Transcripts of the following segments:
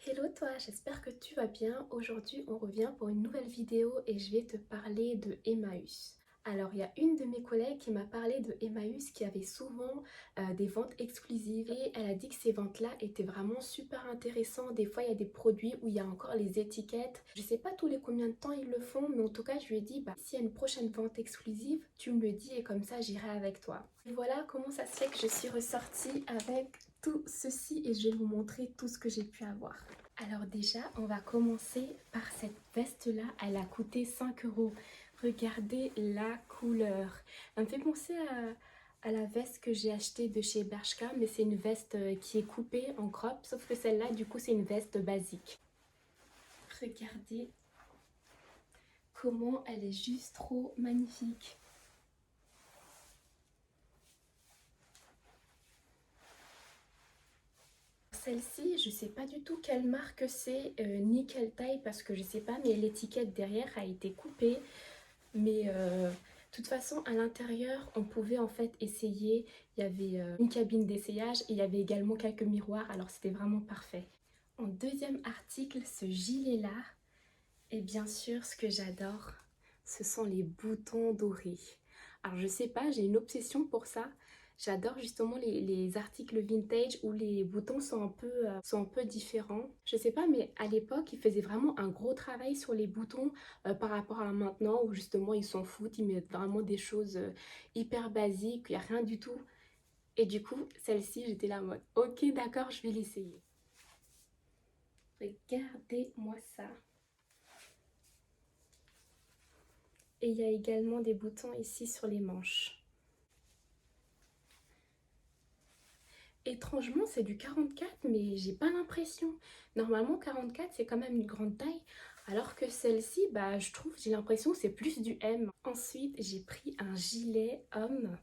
Hello toi, j'espère que tu vas bien. Aujourd'hui, on revient pour une nouvelle vidéo et je vais te parler de Emmaüs. Alors, il y a une de mes collègues qui m'a parlé de Emmaüs qui avait souvent des ventes exclusives et elle a dit que ces ventes-là étaient vraiment super intéressantes. Des fois, il y a des produits où il y a encore les étiquettes. Je sais pas tous les combien de temps ils le font, mais en tout cas, je lui ai dit, s'il y a une prochaine vente exclusive, tu me le dis et comme ça, j'irai avec toi. Et voilà comment ça se fait que je suis ressortie avec tout ceci et je vais vous montrer tout ce que j'ai pu avoir. Alors déjà, on va commencer par cette veste-là. Elle a coûté 5 euros. Regardez la couleur. Elle me fait penser à la veste que j'ai achetée de chez Bershka, mais c'est une veste qui est coupée en crop, sauf que celle-là, du coup, c'est une veste basique. Regardez comment elle est juste trop magnifique. Celle-ci, je sais pas du tout quelle marque c'est, ni quelle taille, parce que je sais pas, mais l'étiquette derrière a été coupée. Mais de toute façon, à l'intérieur, on pouvait en fait essayer. Il y avait une cabine d'essayage et il y avait également quelques miroirs, alors c'était vraiment parfait. En deuxième article, ce gilet-là, et bien sûr, ce que j'adore, ce sont les boutons dorés. Alors je sais pas, j'ai une obsession pour ça. J'adore justement les articles vintage où les boutons sont un peu différents. Je sais pas, mais à l'époque, ils faisaient vraiment un gros travail sur les boutons par rapport à maintenant où justement ils s'en foutent, ils mettent vraiment des choses hyper basiques, il n'y a rien du tout. Et du coup, celle-ci, j'étais là en mode, ok d'accord, je vais l'essayer. Regardez-moi ça. Et il y a également des boutons ici sur les manches. Étrangement, c'est du 44, mais j'ai pas l'impression. Normalement, 44, c'est quand même une grande taille. Alors que celle-ci, je trouve, j'ai l'impression que c'est plus du M. Ensuite, j'ai pris un gilet homme.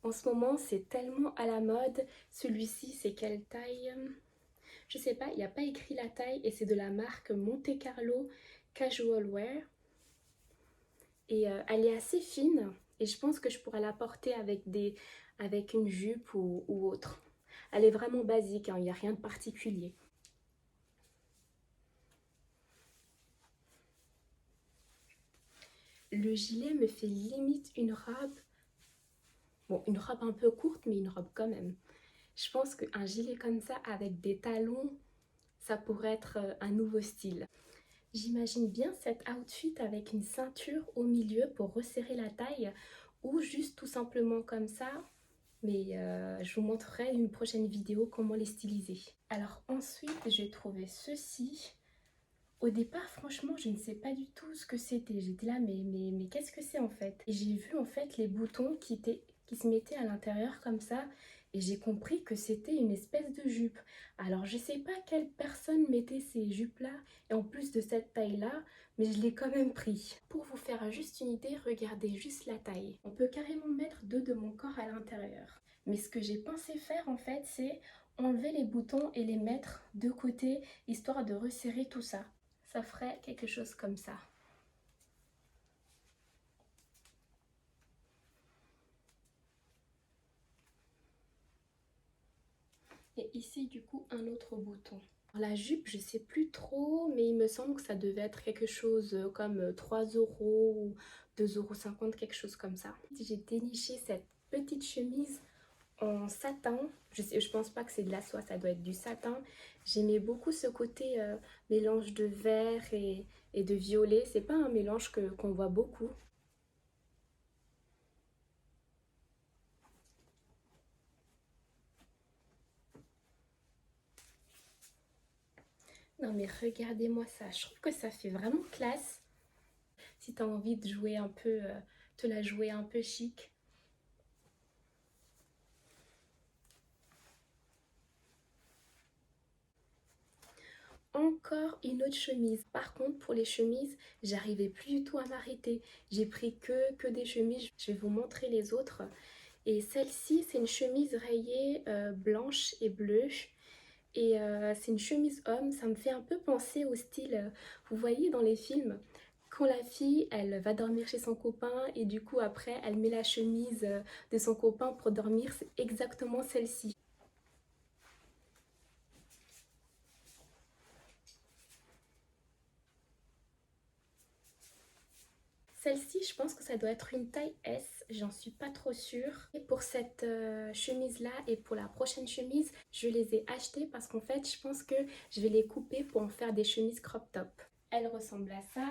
En ce moment, c'est tellement à la mode. Celui-ci, c'est quelle taille? Je sais pas, il n'y a pas écrit la taille et c'est de la marque Monte Carlo Casual Wear. Et elle est assez fine et je pense que je pourrais la porter avec une jupe ou autre. Elle est vraiment basique, hein, il n'y a rien de particulier. Le gilet me fait limite une robe. Bon, une robe un peu courte, mais une robe quand même. Je pense qu'un gilet comme ça avec des talons, ça pourrait être un nouveau style. J'imagine bien cet outfit avec une ceinture au milieu pour resserrer la taille ou juste tout simplement comme ça. Mais je vous montrerai une prochaine vidéo comment les styliser. Alors ensuite, j'ai trouvé ceci. Au départ, franchement, je ne sais pas du tout ce que c'était. J'étais là, mais qu'est-ce que c'est en fait? Et j'ai vu en fait les boutons qui se mettaient à l'intérieur comme ça. Et j'ai compris que c'était une espèce de jupe. Alors, je sais pas quelle personne mettait ces jupes-là, et en plus de cette taille-là, mais je l'ai quand même pris. Pour vous faire juste une idée, regardez juste la taille. On peut carrément mettre deux de mon corps à l'intérieur. Mais ce que j'ai pensé faire en fait, c'est enlever les boutons et les mettre de côté, histoire de resserrer tout ça. Ça ferait quelque chose comme ça. Et ici, du coup, un autre bouton. La jupe, je sais plus trop, mais il me semble que ça devait être quelque chose comme 3 euros ou 2,50 €, quelque chose comme ça. J'ai déniché cette petite chemise en satin. Je pense pas que c'est de la soie, ça doit être du satin. J'aimais beaucoup ce côté mélange de vert et de violet. C'est pas un mélange qu'on voit beaucoup. Non mais regardez-moi ça, je trouve que ça fait vraiment classe. Si tu as envie de jouer un peu, te la jouer un peu chic. Encore une autre chemise. Par contre, pour les chemises, j'arrivais plus du tout à m'arrêter. J'ai pris que des chemises. Je vais vous montrer les autres. Et celle-ci, c'est une chemise rayée blanche et bleue. Et c'est une chemise homme. Ça me fait un peu penser au style, vous voyez dans les films, quand la fille, elle va dormir chez son copain et du coup après, elle met la chemise de son copain pour dormir. C'est exactement celle-ci. celle-ci, je pense que ça doit être une taille S, j'en suis pas trop sûre. Et pour cette chemise-là et pour la prochaine chemise, je les ai achetées parce qu'en fait, je pense que je vais les couper pour en faire des chemises crop top. Elle ressemble à ça,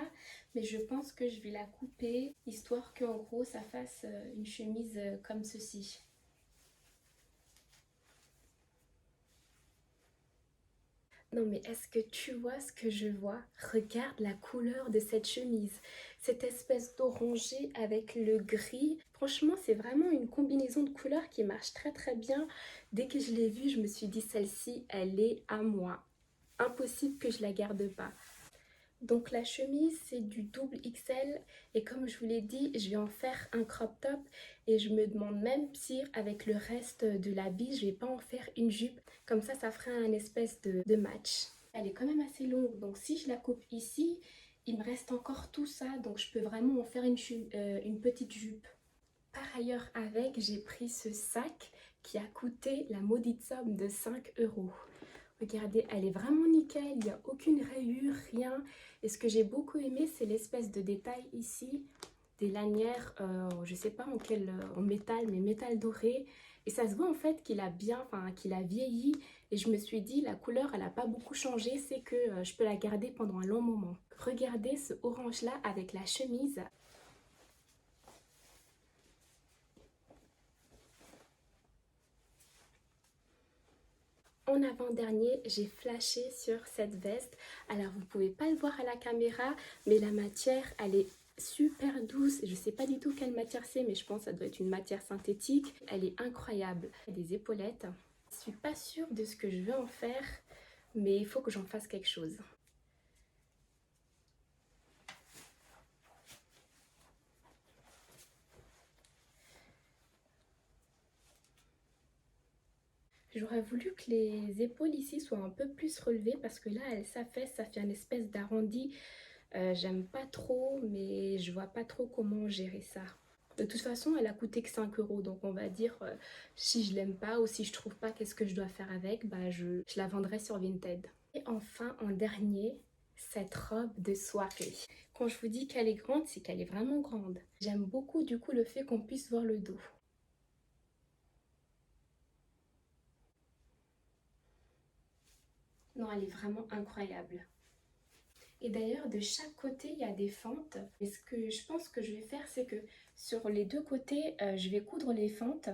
mais je pense que je vais la couper, histoire qu'en gros, ça fasse une chemise comme ceci. Non mais est-ce que tu vois ce que je vois? Regarde la couleur de cette chemise. Cette espèce d'orangé avec le gris. Franchement, c'est vraiment une combinaison de couleurs qui marche très très bien. Dès que je l'ai vue, je me suis dit celle-ci, elle est à moi. Impossible que je la garde pas. Donc la chemise c'est du double XL et comme je vous l'ai dit je vais en faire un crop top et je me demande même si avec le reste de l'habit je vais pas en faire une jupe, comme ça ferait un espèce de match. Elle est quand même assez longue donc si je la coupe ici il me reste encore tout ça donc je peux vraiment en faire une petite jupe. Par ailleurs avec j'ai pris ce sac qui a coûté la maudite somme de 5 €. Regardez, elle est vraiment nickel, il n'y a aucune rayure, rien. Et ce que j'ai beaucoup aimé, c'est l'espèce de détail ici, des lanières, je sais pas en quel en métal, mais métal doré. Et ça se voit en fait qu'il a bien, enfin qu'il a vieilli. Et je me suis dit, la couleur, elle n'a pas beaucoup changé, c'est que je peux la garder pendant un long moment. Regardez ce orange-là avec la chemise. En avant-dernier, j'ai flashé sur cette veste. Alors, vous pouvez pas le voir à la caméra, mais la matière, elle est super douce. Je sais pas du tout quelle matière c'est, mais je pense que ça doit être une matière synthétique. Elle est incroyable. Il y a des épaulettes. Je suis pas sûre de ce que je veux en faire, mais il faut que j'en fasse quelque chose. J'aurais voulu que les épaules ici soient un peu plus relevées parce que là, elles s'affaissent, ça fait une espèce d'arrondi. J'aime pas trop, mais je vois pas trop comment gérer ça. De toute façon, elle a coûté que 5 € donc on va dire si je l'aime pas ou si je trouve pas qu'est-ce que je dois faire avec, bah je la vendrai sur Vinted. Et enfin, en dernier, cette robe de soirée. Quand je vous dis qu'elle est grande, c'est qu'elle est vraiment grande. J'aime beaucoup du coup le fait qu'on puisse voir le dos. Non, elle est vraiment incroyable. Et d'ailleurs, de chaque côté, il y a des fentes. Et ce que je pense que je vais faire, c'est que sur les deux côtés, je vais coudre les fentes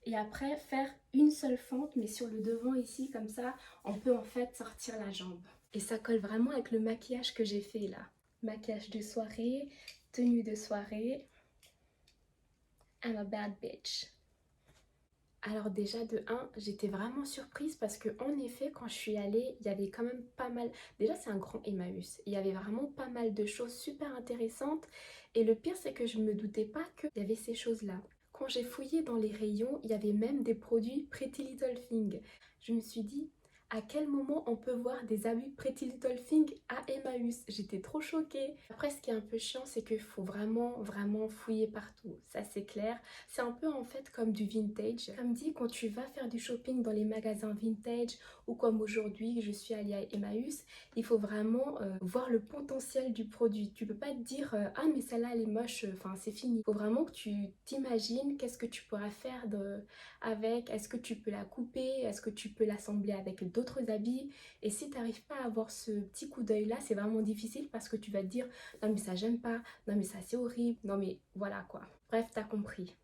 et après faire une seule fente, mais sur le devant ici, comme ça, on peut en fait sortir la jambe. Et ça colle vraiment avec le maquillage que j'ai fait là. Maquillage de soirée, tenue de soirée. I'm a bad bitch. Alors déjà de un, j'étais vraiment surprise parce que en effet quand je suis allée, il y avait quand même pas mal. Déjà c'est un grand Emmaüs. Il y avait vraiment pas mal de choses super intéressantes et le pire c'est que je me doutais pas qu'il y avait ces choses-là. Quand j'ai fouillé dans les rayons, il y avait même des produits Pretty Little Thing. Je me suis dit à quel moment on peut voir des habits Pretty Little Thing à Emmaüs? J'étais trop choquée. Après ce qui est un peu chiant c'est qu'il faut vraiment fouiller partout. Ça c'est clair. C'est un peu en fait comme du vintage. Comme dit, quand tu vas faire du shopping dans les magasins vintage ou comme aujourd'hui, je suis allée à Emmaüs, il faut vraiment voir le potentiel du produit. Tu peux pas te dire ah mais celle-là elle est moche, enfin c'est fini. Il faut vraiment que tu t'imagines qu'est-ce que tu pourras faire avec, est-ce que tu peux la couper, est-ce que tu peux l'assembler avec d'autres habits. Et si tu n'arrives pas à avoir ce petit coup d'œil là, c'est vraiment difficile parce que tu vas te dire non mais ça j'aime pas, non mais ça c'est horrible, non mais voilà quoi. Bref, t'as compris.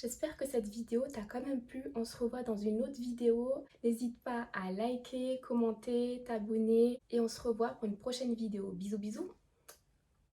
J'espère que cette vidéo t'a quand même plu. On se revoit dans une autre vidéo. N'hésite pas à liker, commenter, t'abonner et on se revoit pour une prochaine vidéo. Bisous bisous.